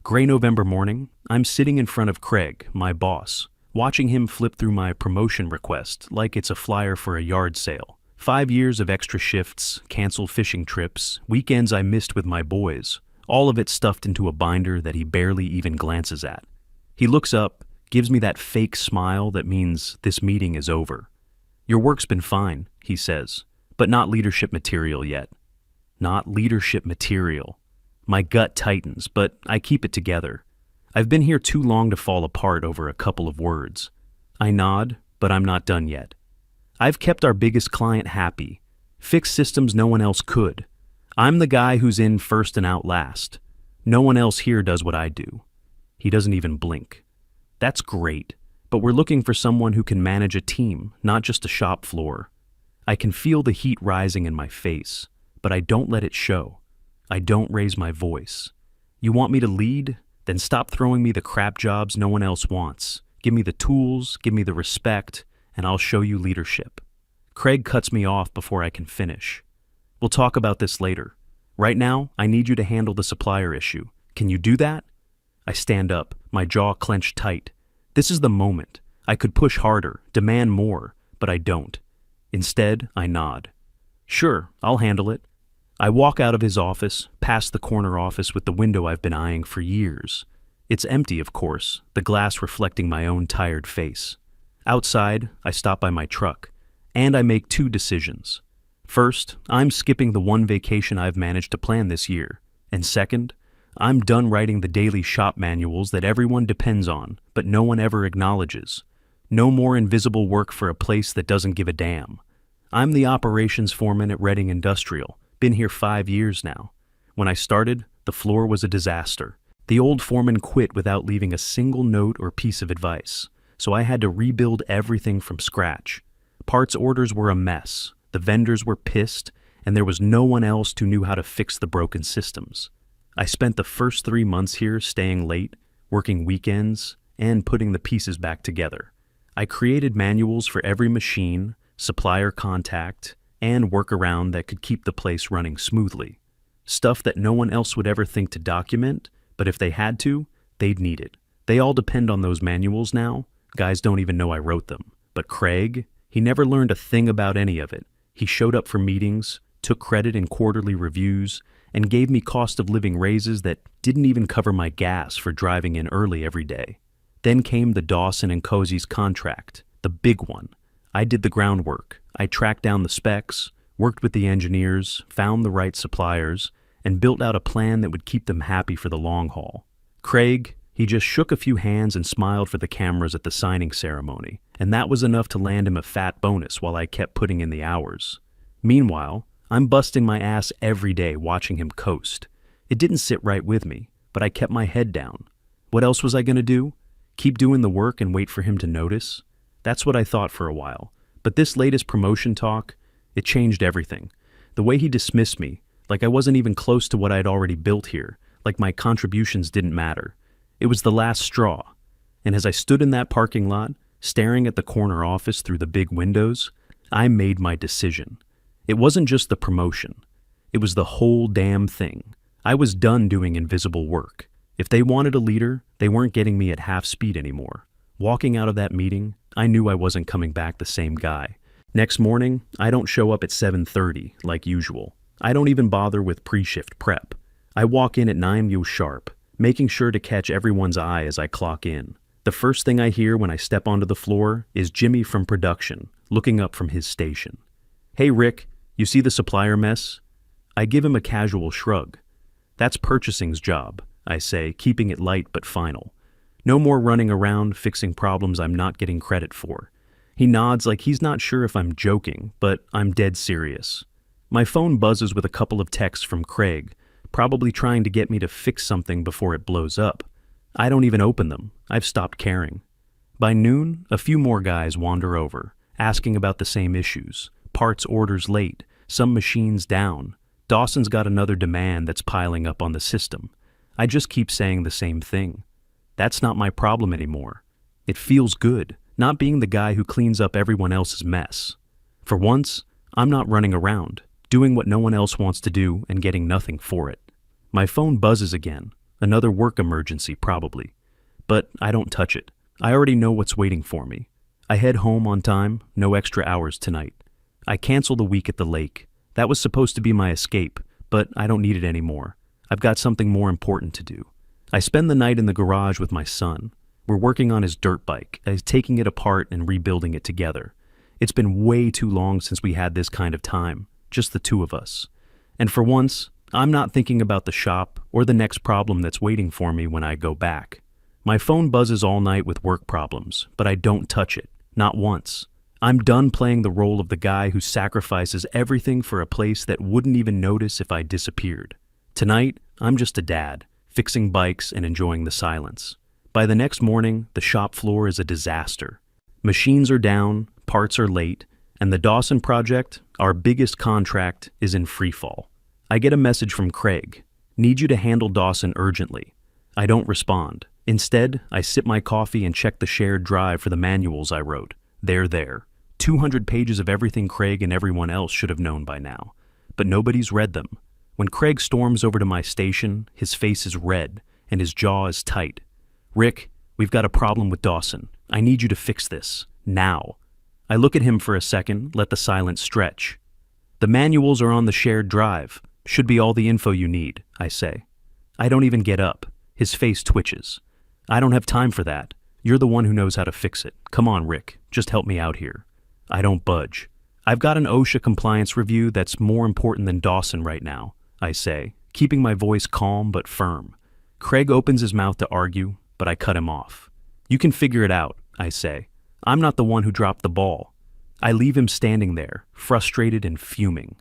Gray November morning, I'm sitting in front of Craig, my boss, watching him flip through my promotion request like it's a flyer for a yard sale. 5 years of extra shifts, canceled fishing trips, weekends I missed with my boys, all of it stuffed into a binder that he barely even glances at. He looks up, gives me that fake smile that means this meeting is over. "Your work's been fine," he says, "but not leadership material yet." Not leadership material. My gut tightens, but I keep it together. I've been here too long to fall apart over a couple of words. I nod, but I'm not done yet. I've kept our biggest client happy, fixed systems no one else could. I'm the guy who's in first and out last. No one else here does what I do. He doesn't even blink. That's great, but we're looking for someone who can manage a team, not just a shop floor. I can feel the heat rising in my face, but I don't let it show. I don't raise my voice. You want me to lead? Then stop throwing me the crap jobs no one else wants. Give me the tools, give me the respect, and I'll show you leadership. Craig cuts me off before I can finish. "We'll talk about this later. Right now, I need you to handle the supplier issue. Can you do that?" I stand up, my jaw clenched tight. This is the moment. I could push harder, demand more, but I don't. Instead, I nod. "Sure, I'll handle it." I walk out of his office, past the corner office with the window I've been eyeing for years. It's empty, of course, the glass reflecting my own tired face. Outside, I stop by my truck, and I make two decisions. First, I'm skipping the one vacation I've managed to plan this year. And second, I'm done writing the daily shop manuals that everyone depends on, but no one ever acknowledges. No more invisible work for a place that doesn't give a damn. I'm the operations foreman at Reading Industrial. Been here 5 years now. When I started, the floor was a disaster. The old foreman quit without leaving a single note or piece of advice, so I had to rebuild everything from scratch. Parts orders were a mess, the vendors were pissed, and there was no one else who knew how to fix the broken systems. I spent the first 3 months here staying late, working weekends, and putting the pieces back together. I created manuals for every machine, supplier contact, and workaround that could keep the place running smoothly. Stuff that no one else would ever think to document, but if they had to, they'd need it. They all depend on those manuals now. Guys don't even know I wrote them. But Craig, he never learned a thing about any of it. He showed up for meetings, took credit in quarterly reviews, and gave me cost of living raises that didn't even cover my gas for driving in early every day. Then came the Dawson and Cozy's contract, the big one. I did the groundwork. I tracked down the specs, worked with the engineers, found the right suppliers, and built out a plan that would keep them happy for the long haul. Craig, he just shook a few hands and smiled for the cameras at the signing ceremony, and that was enough to land him a fat bonus while I kept putting in the hours. Meanwhile, I'm busting my ass every day watching him coast. It didn't sit right with me, but I kept my head down. What else was I going to do? Keep doing the work and wait for him to notice? That's what I thought for a while. But this latest promotion talk, it changed everything. The way he dismissed me, like I wasn't even close to what I'd already built here, like my contributions didn't matter. It was the last straw. And as I stood in that parking lot, staring at the corner office through the big windows, I made my decision. It wasn't just the promotion. It was the whole damn thing. I was done doing invisible work. If they wanted a leader, they weren't getting me at half speed anymore. Walking out of that meeting, I knew I wasn't coming back the same guy. Next morning, I don't show up at 7:30 like usual. I don't even bother with pre-shift prep. I walk in at 9 sharp, making sure to catch everyone's eye as I clock in. The first thing I hear when I step onto the floor is Jimmy from production, looking up from his station. "Hey Rick, you see the supplier mess?" I give him a casual shrug. "That's purchasing's job," I say, keeping it light but final. No more running around fixing problems I'm not getting credit for. He nods like he's not sure if I'm joking, but I'm dead serious. My phone buzzes with a couple of texts from Craig, probably trying to get me to fix something before it blows up. I don't even open them. I've stopped caring. By noon, a few more guys wander over, asking about the same issues. Parts orders late, some machines down. Dawson's got another demand that's piling up on the system. I just keep saying the same thing. That's not my problem anymore. It feels good, not being the guy who cleans up everyone else's mess. For once, I'm not running around, doing what no one else wants to do and getting nothing for it. My phone buzzes again. Another work emergency, probably. But I don't touch it. I already know what's waiting for me. I head home on time, no extra hours tonight. I cancel the week at the lake. That was supposed to be my escape, but I don't need it anymore. I've got something more important to do. I spend the night in the garage with my son. We're working on his dirt bike, taking it apart and rebuilding it together. It's been way too long since we had this kind of time, just the two of us. And for once, I'm not thinking about the shop or the next problem that's waiting for me when I go back. My phone buzzes all night with work problems, but I don't touch it, not once. I'm done playing the role of the guy who sacrifices everything for a place that wouldn't even notice if I disappeared. Tonight, I'm just a dad, fixing bikes and enjoying the silence. By the next morning, the shop floor is a disaster. Machines are down, parts are late, and the Dawson project, our biggest contract, is in freefall. I get a message from Craig. Need you to handle Dawson urgently. I don't respond. Instead, I sip my coffee and check the shared drive for the manuals I wrote. They're there. 200 pages of everything Craig and everyone else should have known by now. But nobody's read them. When Craig storms over to my station, his face is red and his jaw is tight. Rick, we've got a problem with Dawson. I need you to fix this. Now. I look at him for a second, let the silence stretch. The manuals are on the shared drive. Should be all the info you need, I say. I don't even get up. His face twitches. I don't have time for that. You're the one who knows how to fix it. Come on, Rick. Just help me out here. I don't budge. I've got an OSHA compliance review that's more important than Dawson right now, I say, keeping my voice calm but firm. Craig opens his mouth to argue, but I cut him off. You can figure it out, I say. I'm not the one who dropped the ball. I leave him standing there, frustrated and fuming.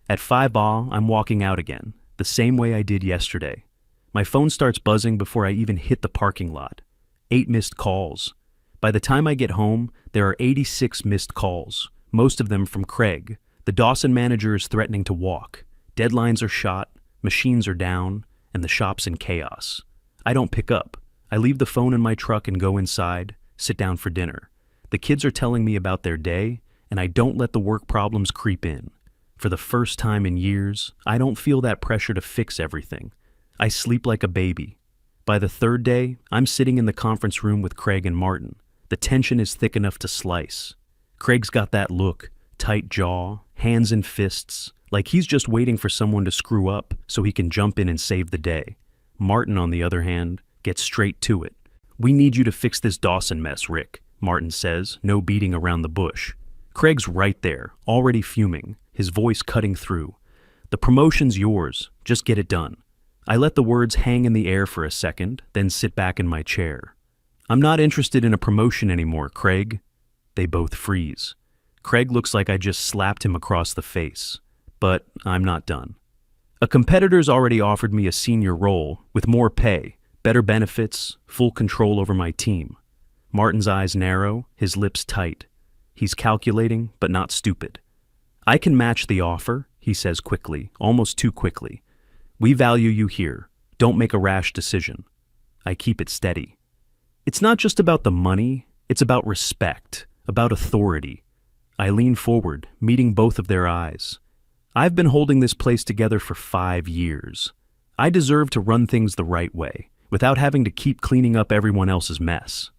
At 5:00, I'm walking out again, the same way I did yesterday. My phone starts buzzing before I even hit the parking lot. 8 missed calls. By the time I get home, there are 86 missed calls, most of them from Craig. The Dawson manager is threatening to walk. Deadlines are shot, machines are down, and the shop's in chaos. I don't pick up. I leave the phone in my truck and go inside, sit down for dinner. The kids are telling me about their day, and I don't let the work problems creep in. For the first time in years, I don't feel that pressure to fix everything. I sleep like a baby. By the third day, I'm sitting in the conference room with Craig and Martin. The tension is thick enough to slice. Craig's got that look, tight jaw, hands in fists, like he's just waiting for someone to screw up so he can jump in and save the day. Martin, on the other hand, gets straight to it. We need you to fix this Dawson mess, Rick, Martin says, no beating around the bush. Craig's right there, already fuming, his voice cutting through. The promotion's yours, just get it done. I let the words hang in the air for a second, then sit back in my chair. I'm not interested in a promotion anymore, Craig. They both freeze. Craig looks like I just slapped him across the face. But I'm not done. A competitor's already offered me a senior role with more pay, better benefits, full control over my team. Martin's eyes narrow, his lips tight. He's calculating, but not stupid. I can match the offer, he says quickly, almost too quickly. We value you here. Don't make a rash decision. I keep it steady. It's not just about the money, it's about respect, about authority. I lean forward, meeting both of their eyes. I've been holding this place together for 5 years. I deserve to run things the right way, without having to keep cleaning up everyone else's mess.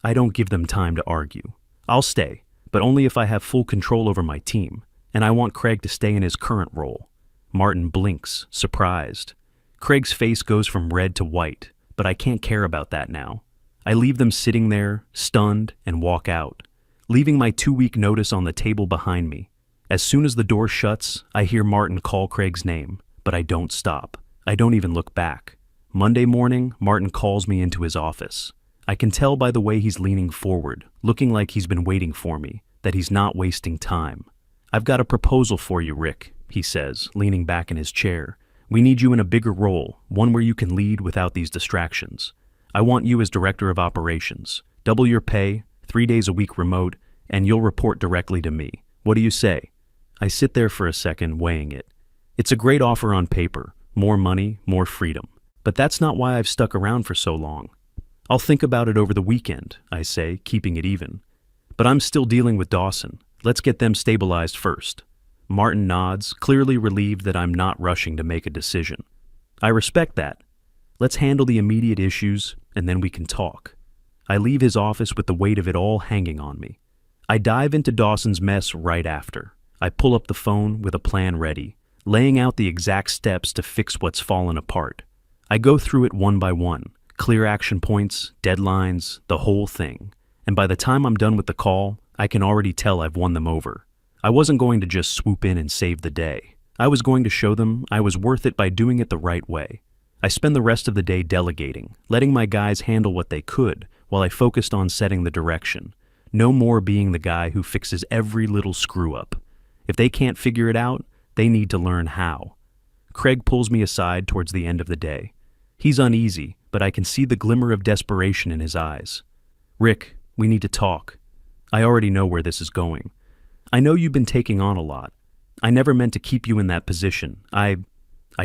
I don't give them time to argue. I'll stay, but only if I have full control over my team, and I want Craig to stay in his current role. Martin blinks, surprised. Craig's face goes from red to white, but I can't care about that now. I leave them sitting there, stunned, and walk out, leaving my 2-week notice on the table behind me. As soon as the door shuts, I hear Martin call Craig's name, but I don't stop. I don't even look back. Monday morning, Martin calls me into his office. I can tell by the way he's leaning forward, looking like he's been waiting for me, that he's not wasting time. I've got a proposal for you, Rick, he says, leaning back in his chair. We need you in a bigger role, one where you can lead without these distractions. I want you as director of operations. Double your pay, 3 days a week remote, and you'll report directly to me. What do you say? I sit there for a second, weighing it. It's a great offer on paper, more money, more freedom. But that's not why I've stuck around for so long. I'll think about it over the weekend, I say, keeping it even. But I'm still dealing with Dawson. Let's get them stabilized first. Martin nods, clearly relieved that I'm not rushing to make a decision. I respect that. Let's handle the immediate issues, and then we can talk. I leave his office with the weight of it all hanging on me. I dive into Dawson's mess right after. I pull up the phone with a plan ready, laying out the exact steps to fix what's fallen apart. I go through it one by one, clear action points, deadlines, the whole thing. And by the time I'm done with the call, I can already tell I've won them over. I wasn't going to just swoop in and save the day. I was going to show them I was worth it by doing it the right way. I spend the rest of the day delegating, letting my guys handle what they could, while I focused on setting the direction. No more being the guy who fixes every little screw-up. If they can't figure it out, they need to learn how. Craig pulls me aside towards the end of the day. He's uneasy, but I can see the glimmer of desperation in his eyes. "Rick, we need to talk. I already know where this is going. I know you've been taking on a lot. I never meant to keep you in that position. I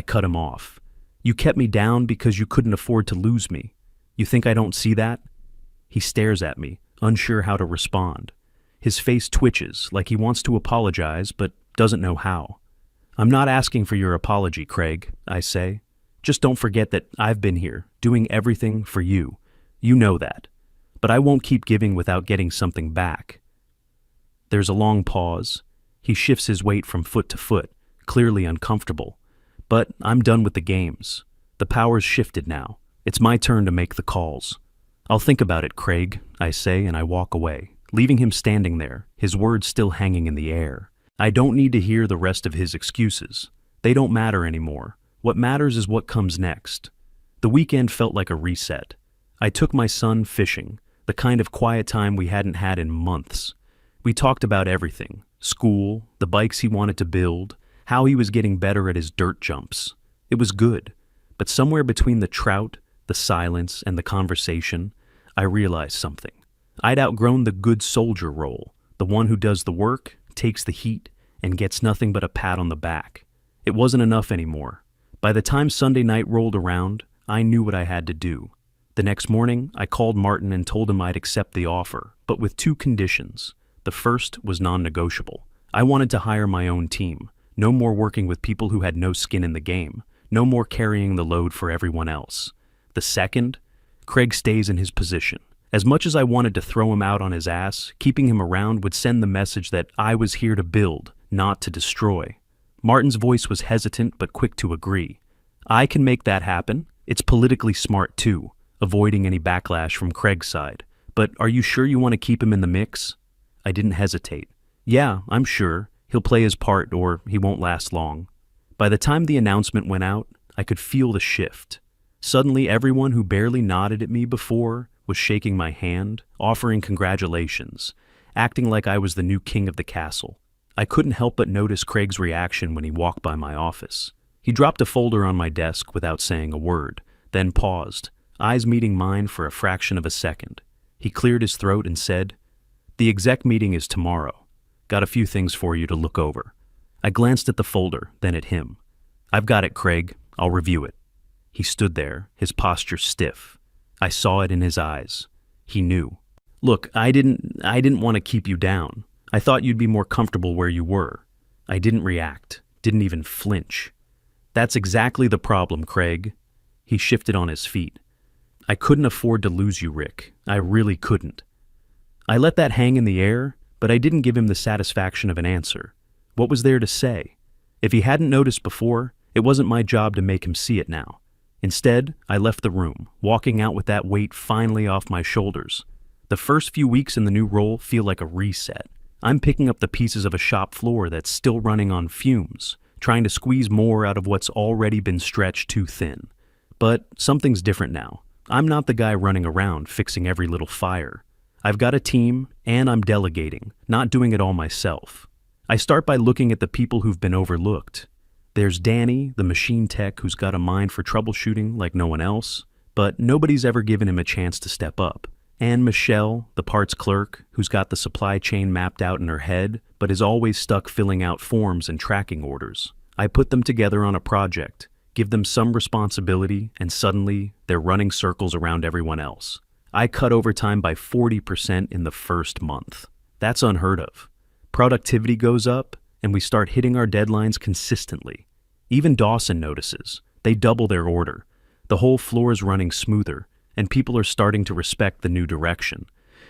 cut him off. You kept me down because you couldn't afford to lose me. You think I don't see that?" He stares at me, unsure how to respond. His face twitches like he wants to apologize but doesn't know how. "I'm not asking for your apology, Craig," I say. "Just don't forget that I've been here, doing everything for you. You know that. But I won't keep giving without getting something back." There's a long pause. He shifts his weight from foot to foot, clearly uncomfortable. But I'm done with the games. The power's shifted now. It's my turn to make the calls. "I'll think about it, Craig," I say, and I walk away, leaving him standing there, his words still hanging in the air. I don't need to hear the rest of his excuses. They don't matter anymore. What matters is what comes next. The weekend felt like a reset. I took my son fishing, the kind of quiet time we hadn't had in months. We talked about everything: school, the bikes he wanted to build, how he was getting better at his dirt jumps. It was good, but somewhere between the trout, the silence, and the conversation, I realized something. I'd outgrown the good soldier role, the one who does the work, takes the heat, and gets nothing but a pat on the back. It wasn't enough anymore. By the time Sunday night rolled around, I knew what I had to do. The next morning, I called Martin and told him I'd accept the offer, but with two conditions. The first was non-negotiable. I wanted to hire my own team. No more working with people who had no skin in the game. No more carrying the load for everyone else. The second, Craig stays in his position. As much as I wanted to throw him out on his ass, keeping him around would send the message that I was here to build, not to destroy. Martin's voice was hesitant but quick to agree. "I can make that happen. It's politically smart too," avoiding any backlash from Craig's side. "But are you sure you want to keep him in the mix?" I didn't hesitate. "Yeah, I'm sure. He'll play his part or he won't last long." By the time the announcement went out, I could feel the shift. Suddenly everyone who barely nodded at me before was shaking my hand, offering congratulations, acting like I was the new king of the castle. I couldn't help but notice Craig's reaction when he walked by my office. He dropped a folder on my desk without saying a word, then paused, eyes meeting mine for a fraction of a second. He cleared his throat and said, "The exec meeting is tomorrow. Got a few things for you to look over." I glanced at the folder, then at him. "I've got it, Craig. I'll review it." He stood there, his posture stiff. I saw it in his eyes. He knew. "Look, I didn't want to keep you down. I thought you'd be more comfortable where you were." I didn't react, didn't even flinch. "That's exactly the problem, Craig." He shifted on his feet. "I couldn't afford to lose you, Rick. I really couldn't." I let that hang in the air, but I didn't give him the satisfaction of an answer. What was there to say? If he hadn't noticed before, it wasn't my job to make him see it now. Instead, I left the room, walking out with that weight finally off my shoulders. The first few weeks in the new role feel like a reset. I'm picking up the pieces of a shop floor that's still running on fumes, trying to squeeze more out of what's already been stretched too thin. But something's different now. I'm not the guy running around fixing every little fire. I've got a team, and I'm delegating, not doing it all myself. I start by looking at the people who've been overlooked. There's Danny, the machine tech who's got a mind for troubleshooting like no one else, but nobody's ever given him a chance to step up. And Michelle, the parts clerk, who's got the supply chain mapped out in her head, but is always stuck filling out forms and tracking orders. I put them together on a project, give them some responsibility, and suddenly they're running circles around everyone else. I cut overtime by 40% in the first month. That's unheard of. Productivity goes up, and we start hitting our deadlines consistently. Even Dawson notices. They double their order. The whole floor is running smoother, and people are starting to respect the new direction.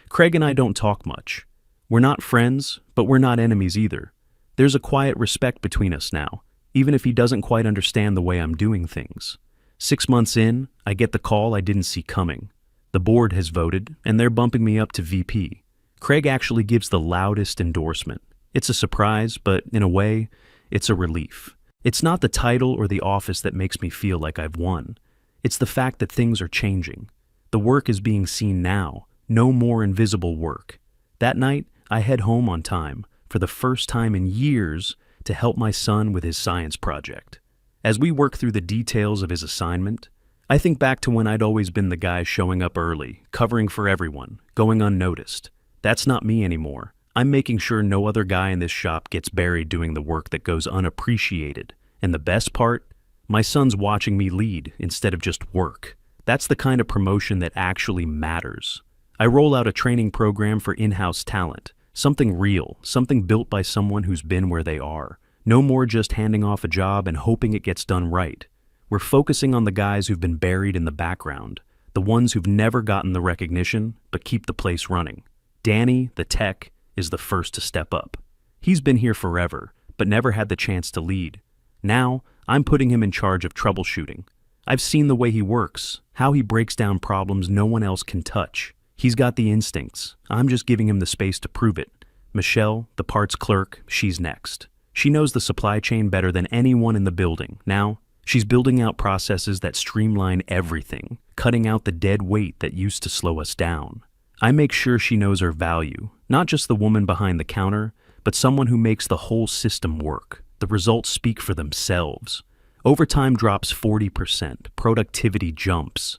Craig and I don't talk much. We're not friends, but we're not enemies either. There's a quiet respect between us now, even if he doesn't quite understand the way I'm doing things. 6 months in, I get the call I didn't see coming. The board has voted, and they're bumping me up to VP. Craig actually gives the loudest endorsement. It's a surprise, but in a way, it's a relief. It's not the title or the office that makes me feel like I've won. It's the fact that things are changing. The work is being seen now, no more invisible work. That night, I head home on time, for the first time in years, to help my son with his science project. As we work through the details of his assignment, I think back to when I'd always been the guy showing up early, covering for everyone, going unnoticed. That's not me anymore. I'm making sure no other guy in this shop gets buried doing the work that goes unappreciated. And the best part? My son's watching me lead instead of just work. That's the kind of promotion that actually matters. I roll out a training program for in-house talent. Something real, something built by someone who's been where they are. No more just handing off a job and hoping it gets done right. We're focusing on the guys who've been buried in the background, the ones who've never gotten the recognition but keep the place running. Danny, the tech, is the first to step up. He's been here forever, but never had the chance to lead. Now, I'm putting him in charge of troubleshooting. I've seen the way he works, how he breaks down problems no one else can touch. He's got the instincts. I'm just giving him the space to prove it. Michelle, the parts clerk, she's next. She knows the supply chain better than anyone in the building. Now, she's building out processes that streamline everything, cutting out the dead weight that used to slow us down. I make sure she knows her value, not just the woman behind the counter, but someone who makes the whole system work. The results speak for themselves. Overtime drops 40%, productivity jumps.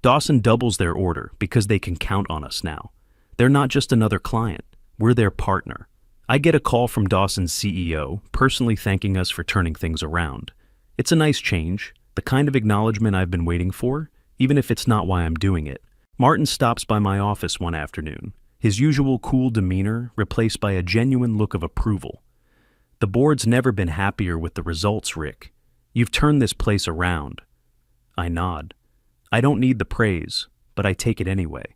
Dawson doubles their order because they can count on us now. They're not just another client, we're their partner. I get a call from Dawson's CEO, personally thanking us for turning things around. It's a nice change, the kind of acknowledgement I've been waiting for, even if it's not why I'm doing it. Martin stops by my office one afternoon, his usual cool demeanor replaced by a genuine look of approval. The board's never been happier with the results, Rick. You've turned this place around. I nod. I don't need the praise, but I take it anyway.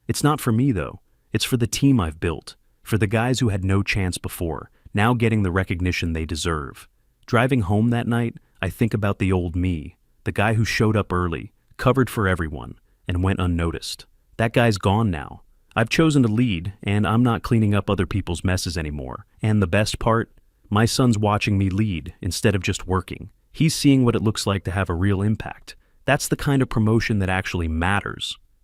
It's not for me, though. It's for the team I've built, for the guys who had no chance before, now getting the recognition they deserve. Driving home that night, I think about the old me, the guy who showed up early, covered for everyone, and went unnoticed. That guy's gone now. I've chosen to lead, and I'm not cleaning up other people's messes anymore. And the best part? My son's watching me lead instead of just working. He's seeing what it looks like to have a real impact. That's the kind of promotion that actually matters.